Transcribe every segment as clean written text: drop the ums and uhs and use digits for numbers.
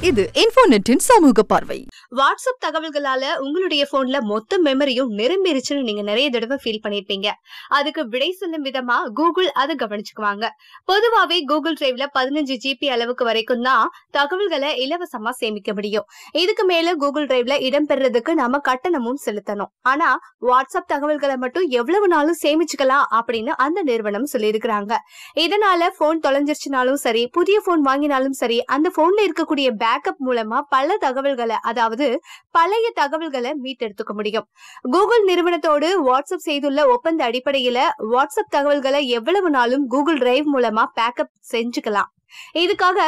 இது இன்ஃபோநெட்டின் சமூக பார்வை. வாட்ஸ்அப் தகவல்களால உங்களுடைய போன்ல மொத்த மெமரியும் நிரம்பிருச்சுன்னு நீங்க நிறைய தடவை ஃபீல் பண்ணிருப்பீங்க. அதுக்கு விடை சொல்லும் விதமா கூகுள் அதை கவனிச்சுக்குவாங்க. பொதுவாவே கூகுள் டிரைவ்ல 15 GB அளவுக்கு வரைக்கும் தான் தகவல்களை இலவசமா சேமிக்க முடியும். இதுக்கு மேல கூகுள் டிரைவ்ல இடம்பெறதுக்கு நாம கட்டணமும் செலுத்தணும். ஆனா வாட்ஸ்அப் தகவல்களை மட்டும் எவ்வளவு நாளும் சேமிச்சுக்கலாம் அப்படின்னு அந்த நிறுவனம் சொல்லியிருக்கிறாங்க. இதனால போன் தொலைஞ்சிருச்சுனாலும் சரி, புதிய போன் வாங்கினாலும் சரி, அந்த போன்ல இருக்கக்கூடிய பேக்கப் மூலமா பல தகவல்களை, அதாவது பழைய தகவல்களை மீட்டெடுத்துக்க முடியும். கூகுள் நிறுவனத்தோடு வாட்ஸ்அப் செய்துள்ள ஒப்பந்த அடிப்படையில வாட்ஸ்அப் தகவல்களை எவ்வளவு நாளும் கூகுள் டிரைவ் மூலமா பேக்கப் செஞ்சுக்கலாம். இதுக்காக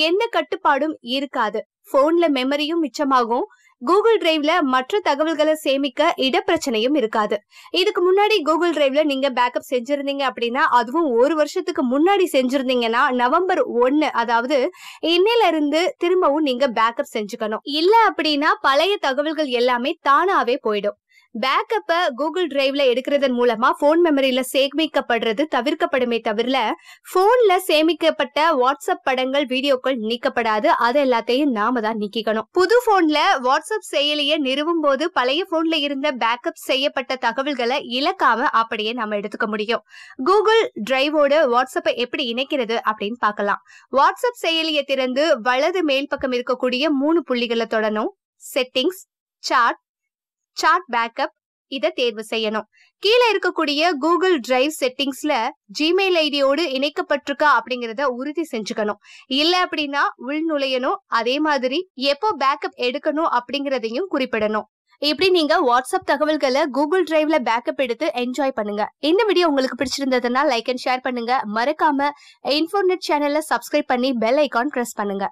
எந்த கட்டுப்பாடும் இருக்காது. போன்ல மெமரியும் மிச்சமாகும். கூகுள் டிரைவ்ல மற்ற தகவல்களை சேமிக்க இடப்பிரச்சனையும் இருக்காது. இதுக்கு முன்னாடி கூகுள் டிரைவ்ல நீங்க பேக்கப் செஞ்சிருந்தீங்க அப்படின்னா, அதுவும் ஒரு வருஷத்துக்கு முன்னாடி செஞ்சிருந்தீங்கன்னா நவம்பர் 1, அதாவது இன்னையில இருந்து திரும்பவும் நீங்க பேக்கப் செஞ்சுக்கணும். இல்ல அப்படின்னா பழைய தகவல்கள் எல்லாமே தானாவே போயிடும். பேக்கப்ப கூகுள் டிரைவ்ல எடுக்கிறதன் மூலமா போன் மெமரியில சேமிக்கப்படுறது தவிர்க்கப்படுமே தவிர போன்ல சேமிக்கப்பட்ட வாட்ஸ்அப் படங்கள், வீடியோக்கள் நீக்கப்படாது. அது எல்லாத்தையும் நாம தான் நீக்கிக்கணும். புது போன்ல வாட்ஸ்அப் செயலியை நிறுவும் போது பழைய போன்ல இருந்த பேக்கப் செய்யப்பட்ட தகவல்களை இழக்காம அப்படியே நாம எடுத்துக்க முடியும். கூகுள் டிரைவோட வாட்ஸ்அப்பை எப்படி இணைக்கிறது அப்படின்னு பார்க்கலாம். வாட்ஸ்அப் செயலியை திறந்து வலது மேல் பக்கம் இருக்கக்கூடிய 3 புள்ளிகளை தொடணும். செட்டிங்ஸ், சாட் பேக்கப் இதை தேர்வு செய்யணும். கீழே இருக்கக்கூடிய கூகுள் டிரைவ் செட்டிங்ஸ்ல ஜிமெயில் ஐடியோடு இணைக்கப்பட்டிருக்கா அப்படிங்கறத உறுதி செஞ்சுக்கணும். இல்ல அப்படின்னா உள் நுழையணும். அதே மாதிரி எப்போ பேக்கப் எடுக்கணும் அப்படிங்கறதையும் குறிப்பிடணும். இப்படி நீங்க வாட்ஸ்அப் தகவல்களை கூகுள் டிரைவ்ல பேக்கப் எடுத்து என்ஜாய் பண்ணுங்க. இந்த வீடியோ உங்களுக்கு பிடிச்சிருந்ததுன்னா லைக் அண்ட் ஷேர் பண்ணுங்க. மறக்காம இன்ஃபோநெட் சேனலை சப்ஸ்கிரைப் பண்ணி பெல் ஐகான் பிரஸ் பண்ணுங்க.